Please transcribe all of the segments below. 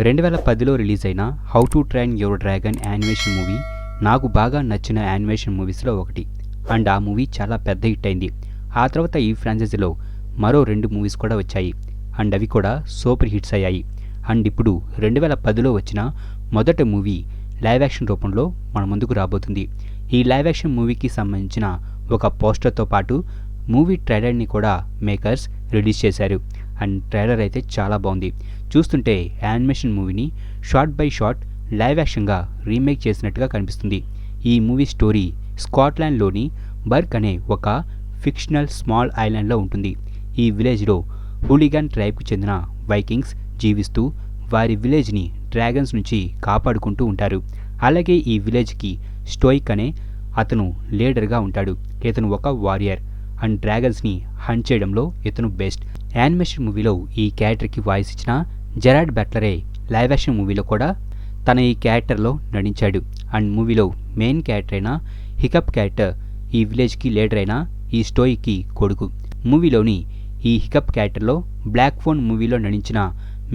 2010లో release అయిన how to train your dragon animation movie నాకు బాగా నచ్చిన యానిమేషన్ మూవీస్లో ఒకటి. అండ్ ఆ మూవీ చాలా పెద్ద హిట్ అయింది. ఆ తర్వాత ఈ ఫ్రాంచైజీలో మరో 2 మూవీస్ కూడా వచ్చాయి. అండ్ అవి కూడా సూపర్ హిట్స్ అయ్యాయి. అండ్ ఇప్పుడు 2010లో వచ్చిన మొదటి మూవీ లైవ్ యాక్షన్ రూపంలో మన ముందుకు రాబోతుంది. ఈ లైవ్ యాక్షన్ మూవీకి సంబంధించిన ఒక పోస్టర్తో పాటు మూవీ ట్రైలర్ని కూడా మేకర్స్ రిలీజ్ చేశారు. అండ్ ట్రైలర్ అయితే చాలా బాగుంది. చూస్తుంటే యానిమేషన్ మూవీని షార్ట్ బై షార్ట్ లైవ్ యాక్షన్గా రీమేక్ చేసినట్టుగా కనిపిస్తుంది. ఈ మూవీ స్టోరీ స్కాట్లాండ్లోని బర్క్ అనే ఒక ఫిక్షనల్ స్మాల్ ఐలాండ్లో ఉంటుంది. ఈ విలేజ్లో హూలిగాన్ ట్రైబ్కి చెందిన వైకింగ్స్ జీవిస్తూ వారి విలేజ్ని డ్రాగన్స్ నుంచి కాపాడుకుంటూ ఉంటారు. అలాగే ఈ విలేజ్కి స్టోయిక్ అనే అతను లీడర్గా ఉంటాడు. ఇతను ఒక వారియర్ అండ్ డ్రాగన్స్ని హంట్ చేయడంలో ఇతను బెస్ట్. యానిమేషన్ మూవీలో ఈ క్యారెక్టర్కి వాయిస్ ఇచ్చిన జెరార్డ్ బట్లరే లైవ్ యాక్షన్ మూవీలో కూడా తన ఈ క్యారెక్టర్లో నటించాడు. అండ్ మూవీలో మెయిన్ క్యారెక్టర్ అయిన హికప్ క్యారెక్టర్ ఈ విలేజ్కి లీడర్ అయిన ఈ స్టోయిక్కి కొడుకు. మూవీలోని ఈ హికప్ క్యారెక్టర్లో బ్లాక్ ఫోన్ మూవీలో నటించిన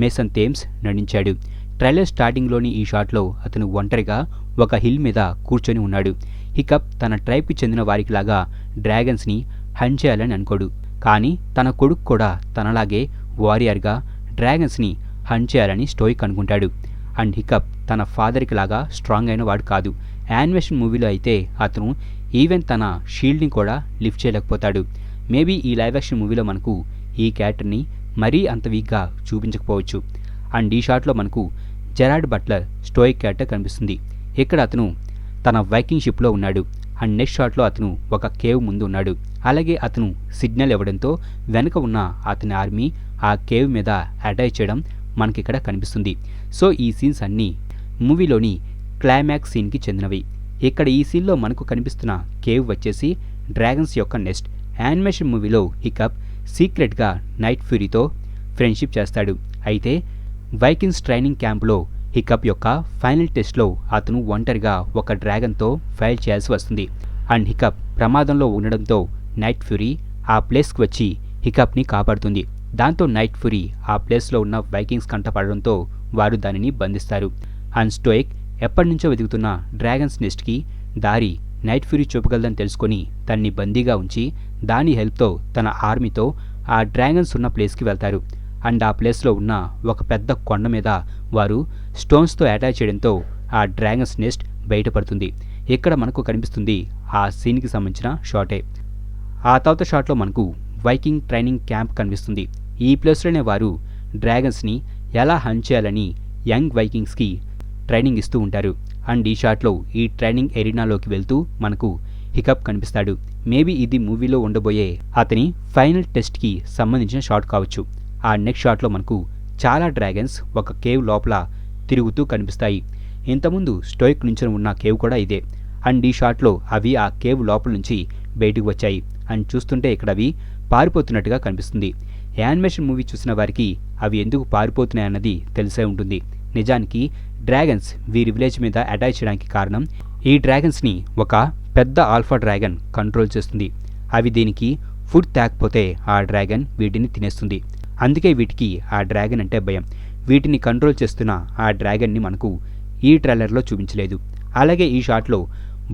మేసన్ థేమ్స్ నటించాడు. ట్రైలర్ స్టార్టింగ్లోని ఈ షాట్లో అతను ఒంటరిగా ఒక హిల్ మీద కూర్చొని ఉన్నాడు. హికప్ తన ట్రైబ్కి చెందిన వారికి లాగా డ్రాగన్స్ని హంట్ చేయాలని అనుకోడు. కానీ తన కొడుకు కూడా తనలాగే వారియర్గా డ్రాగన్స్ని హంట్ చేయాలని స్టోయిక్ అనుకుంటాడు. అండ్ హికప్ తన ఫాదర్కి లాగా స్ట్రాంగ్ అయిన వాడు కాదు. యానిమేషన్ మూవీలో అయితే అతను ఈవెన్ తన షీల్డ్ని కూడా లిఫ్ట్ చేయలేకపోతాడు. మేబీ ఈ లైవ్ యాక్షన్ మూవీలో మనకు ఈ క్యారెక్టర్ని మరీ అంత వీక్గా చూపించకపోవచ్చు. అండ్ ఈ షాట్లో మనకు జెరార్డ్ బట్లర్ స్టోయిక్ క్యారెక్టర్ కనిపిస్తుంది. ఇక్కడ అతను తన వైకింగ్ షిప్లో ఉన్నాడు. అండ్ నెక్స్ట్ షాట్లో అతను ఒక కేవ్ ముందు ఉన్నాడు. అలాగే అతను సిగ్నల్ ఇవ్వడంతో వెనుక ఉన్న అతని ఆర్మీ ఆ కేవ్ మీద అటాక్ చేయడం మనకి ఇక్కడ కనిపిస్తుంది. సో ఈ సీన్స్ అన్నీ మూవీలోని క్లైమాక్స్ సీన్కి చెందినవి. ఇక్కడ ఈ సీన్లో మనకు కనిపిస్తున్న కేవ్ వచ్చేసి డ్రాగన్స్ యొక్క నెస్ట్. యానిమేషన్ మూవీలో హికప్ సీక్రెట్గా నైట్ ఫ్యూరీతో ఫ్రెండ్షిప్ చేస్తాడు. అయితే వైకింగ్స్ ట్రైనింగ్ క్యాంప్లో హికప్ యొక్క ఫైనల్ టెస్ట్లో అతను ఒంటరిగా ఒక డ్రాగన్తో ఫైట్ చేయాల్సి వస్తుంది. అండ్ హికప్ ప్రమాదంలో ఉండడంతో నైట్ ఫ్యూరీ ఆ ప్లేస్కి వచ్చి హికప్ని కాపాడుతుంది. దాంతో నైట్ ఫ్యూరీ ఆ ప్లేస్లో ఉన్న వైకింగ్స్ కంటపడడంతో వారు దానిని బంధిస్తారు. అండ్ స్టోయిక్ ఎప్పటి నుంచో వెతుకుతున్న డ్రాగన్స్ నెస్ట్కి దారి నైట్ ఫ్యూరీ చూపగలదని తెలుసుకొని దాన్ని బందీగా ఉంచి దాని హెల్ప్తో తన ఆర్మీతో ఆ డ్రాగన్స్ ఉన్న ప్లేస్కి వెళ్తారు. అండ్ ఆ ప్లేస్లో ఉన్న ఒక పెద్ద కొండ మీద వారు స్టోన్స్తో అటాచ్ చేయడంతో ఆ డ్రాగన్స్ నెస్ట్ బయటపడుతుంది. ఇక్కడ మనకు కనిపిస్తుంది ఆ సీన్కి సంబంధించిన షాటే. ఆ తర్వాత షాట్లో మనకు వైకింగ్ ట్రైనింగ్ క్యాంప్ కనిపిస్తుంది. ఈ ప్లేస్లోనే వారు డ్రాగన్స్ని ఎలా హంట్ చేయాలని యంగ్ వైకింగ్స్కి ట్రైనింగ్ ఇస్తూ ఉంటారు. అండ్ ఈ షాట్లో ఈ ట్రైనింగ్ ఎరీనాలోకి వెళ్తూ మనకు హికప్ కనిపిస్తాడు. మేబీ ఇది మూవీలో ఉండబోయే అతని ఫైనల్ టెస్ట్కి సంబంధించిన షాట్ కావచ్చు. ఆ నెక్స్ట్ షాట్లో మనకు చాలా డ్రాగన్స్ ఒక కేవ్ లోపల తిరుగుతూ కనిపిస్తాయి. ఇంతకుముందు స్టోయిక్ నుంచి ఉన్న కేవ్ కూడా ఇదే. అండ్ ఈ షాట్లో అవి ఆ కేవ్ లోపల నుంచి బయటకు వచ్చాయి. అండ్ చూస్తుంటే ఇక్కడ అవి పారిపోతున్నట్టుగా కనిపిస్తుంది. యానిమేషన్ మూవీ చూసిన వారికి అవి ఎందుకు పారిపోతున్నాయన్నది తెలిసే ఉంటుంది. నిజానికి డ్రాగన్స్ వీరి విలేజ్ మీద అటాక్ చేయడానికి కారణం ఈ డ్రాగన్స్ని ఒక పెద్ద ఆల్ఫా డ్రాగన్ కంట్రోల్ చేస్తుంది. అవి దీనికి ఫుడ్ తాకపోతే ఆ డ్రాగన్ వీటిని తినేస్తుంది. అందుకే వీటికి ఆ డ్రాగన్ అంటే భయం. వీటిని కంట్రోల్ చేస్తున్న ఆ డ్రాగన్ని మనకు ఈ ట్రైలర్లో చూపించలేదు. అలాగే ఈ షాట్లో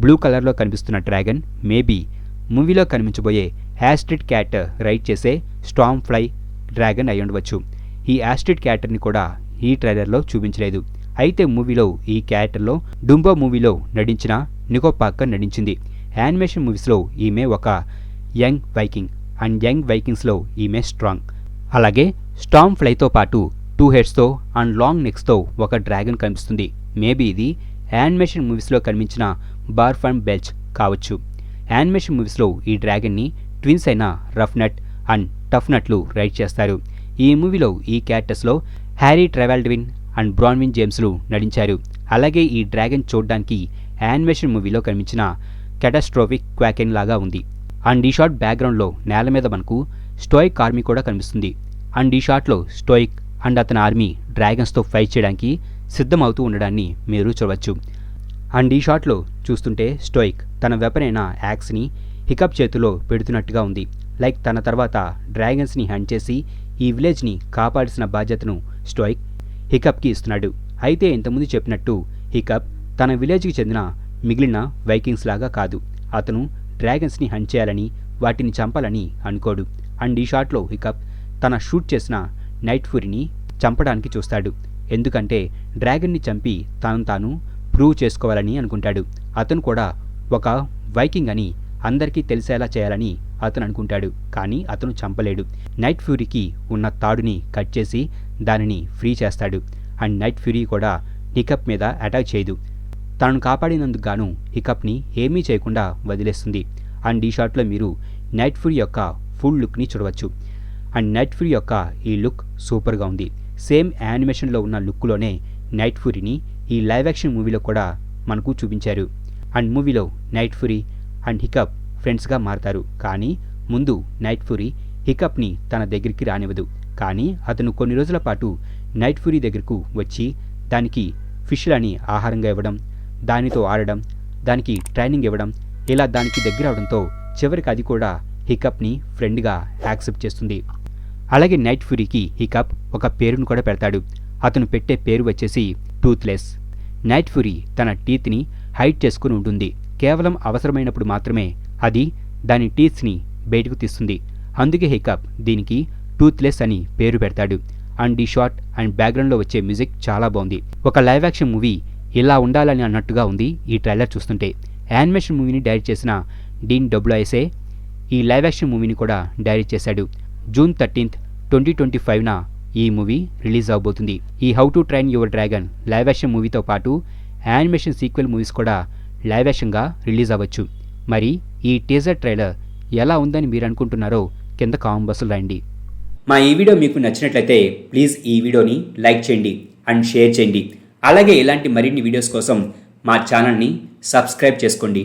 బ్లూ కలర్లో కనిపిస్తున్న డ్రాగన్ మేబీ మూవీలో కనిపించబోయే యాస్ట్రిడ్ క్యాట్ రైడ్ చేసే స్టామ్ ఫ్లై డ్రాగన్ అయి ఉండవచ్చు. ఈ యాస్ట్రిడ్ క్యారెక్టర్ని కూడా ఈ ట్రైలర్లో చూపించలేదు. అయితే మూవీలో ఈ క్యారెక్టర్లో డుంబో మూవీలో నటించిన నికో పార్కర్ నటించింది. యానిమేషన్ మూవీస్లో ఈమె ఒక యంగ్ వైకింగ్ అండ్ యంగ్ వైకింగ్స్లో ఈమె స్ట్రాంగ్. అలాగే స్టామ్ ఫ్లైతో పాటు 2 హెడ్స్తో అండ్ లాంగ్ నెక్స్తో ఒక డ్రాగన్ కనిపిస్తుంది. మేబీ ఇది యానిమేషన్ మూవీస్లో కనిపించిన బార్ఫ్ అండ్ బెల్చ్ కావచ్చు. యానిమేషన్ మూవీస్లో ఈ డ్రాగన్ని ట్విన్స్ అయిన రఫ్ నట్ అండ్ టఫ్ నట్లు రైడ్ చేస్తారు. ఈ మూవీలో ఈ క్యారెక్టర్స్లో హ్యారీ ట్రెవాల్డ్విన్ అండ్ బ్రాన్విన్ జేమ్స్లు నటించారు. అలాగే ఈ డ్రాగన్ చూడడానికి యానిమేషన్ మూవీలో కనిపించిన కెటాస్ట్రోఫిక్ క్వాకెన్ లాగా ఉంది. అండ్ ఈ షాట్ బ్యాక్గ్రౌండ్లో నేల మీద మనకు స్టోయిక్ ఆర్మీ కూడా కనిపిస్తుంది. అండ్ ఈ షాట్లో స్టోయిక్ అండ్ అతని ఆర్మీ డ్రాగన్స్తో ఫైట్ చేయడానికి సిద్ధమవుతూ ఉండడాన్ని మీరు చూడవచ్చు. అండ్ ఈ షాట్లో చూస్తుంటే స్టోయిక్ తన వెపన్ అయిన యాక్స్ని హికప్ చేతిలో పెడుతున్నట్టుగా ఉంది. లైక్ తన తర్వాత డ్రాగన్స్ని హంట్ చేసి ఈ విలేజ్ని కాపాడాల్సిన బాధ్యతను స్టోయిక్ హికప్కి ఇస్తున్నాడు. అయితే ఇంతకుముందు చెప్పినట్టు హికప్ తన విలేజ్కి చెందిన మిగిలిన వైకింగ్స్ లాగా కాదు. అతను డ్రాగన్స్ని హంట్ చేయాలని, వాటిని చంపాలని అనుకోడు. అండ్ ఈ షాట్లో హికప్ తన షూట్ చేసిన నైట్ ఫ్యూరీని చంపడానికి చూస్తాడు. ఎందుకంటే డ్రాగన్ని చంపి తాను ప్రూవ్ చేసుకోవాలని అనుకుంటాడు. అతను కూడా ఒక వైకింగ్ అని అందరికీ తెలిసేలా చేయాలని అతను అనుకుంటాడు. కానీ అతను చంపలేడు. నైట్ ఫ్యూరీకి ఉన్న తాడుని కట్ చేసి దానిని ఫ్రీ చేస్తాడు. అండ్ నైట్ ఫ్యూరీ కూడా హికప్ మీద అటాక్ చేయదు. తనను కాపాడినందుకు గాను హికప్ని ఏమీ చేయకుండా వదిలేస్తుంది. అండ్ ఈ షాట్లో మీరు నైట్ ఫ్యూరీ యొక్క ఫుల్ లుక్ని చూడవచ్చు. అండ్ నైట్ ఫ్యూరీ యొక్క ఈ లుక్ సూపర్గా ఉంది. సేమ్ యానిమేషన్లో ఉన్న లుక్లోనే నైట్ ఫ్యూరీని ఈ లైవ్ యాక్షన్ మూవీలో కూడా మనకు చూపించారు. అండ్ మూవీలో నైట్ ఫ్యూరీ అండ్ హికప్ ఫ్రెండ్స్గా మారతారు. కానీ ముందు నైట్ ఫ్యూరీ హికప్ని తన దగ్గరికి రానివ్వదు. కానీ అతను కొన్ని రోజుల పాటు నైట్ ఫ్యూరీ దగ్గరకు వచ్చి దానికి ఫిష్లని ఆహారంగా ఇవ్వడం, దానితో ఆడడం, దానికి ట్రైనింగ్ ఇవ్వడం, ఇలా దానికి దగ్గర అవడంతో చివరికి అది కూడా హికప్ని ఫ్రెండ్గా యాక్సెప్ట్ చేస్తుంది. అలాగే నైట్ ఫ్యూరీకి హికప్ ఒక పేరును కూడా పెడతాడు. అతను పెట్టే పేరు వచ్చేసి టూత్లెస్. నైట్ ఫ్యూరీ తన టీత్ని హైడ్ చేసుకుని ఉంటుంది. కేవలం అవసరమైనప్పుడు మాత్రమే అది దాని టీత్స్ని బయటకు తీస్తుంది. అందుకే హికప్ దీనికి టూత్లెస్ అని పేరు పెడతాడు. అండ్ ఈ షాట్ అండ్ బ్యాక్గ్రౌండ్లో వచ్చే మ్యూజిక్ చాలా బాగుంది. ఒక లైవ్ యాక్షన్ మూవీ ఇలా ఉండాలని అన్నట్టుగా ఉంది ఈ ట్రైలర్ చూస్తుంటే. యానిమేషన్ మూవీని డైరెక్ట్ చేసిన డీన్ డబ్ల్యూఎస్ఏ ఈ లైవ్ యాక్షన్ మూవీని కూడా డైరెక్ట్ చేశాడు. జూన్ 13, 2025న ఈ మూవీ రిలీజ్ అవబోతుంది. ఈ how to train your dragon live action మూవీతో పాటు యానిమేషన్ సీక్వెల్ మూవీస్ కూడా లైవ్ యాక్షన్గా రిలీజ్ అవ్వచ్చు. మరి ఈ టీజర్ ట్రైలర్ ఎలా ఉందని మీరు అనుకుంటున్నారో కింద కామెంట్ బాక్స్లో రాయండి. మా ఈ వీడియో మీకు నచ్చినట్లయితే ప్లీజ్ ఈ వీడియోని లైక్ చేయండి అండ్ షేర్ చేయండి. అలాగే ఇలాంటి మరిన్ని వీడియోస్ కోసం మా ఛానల్ని సబ్స్క్రైబ్ చేసుకోండి.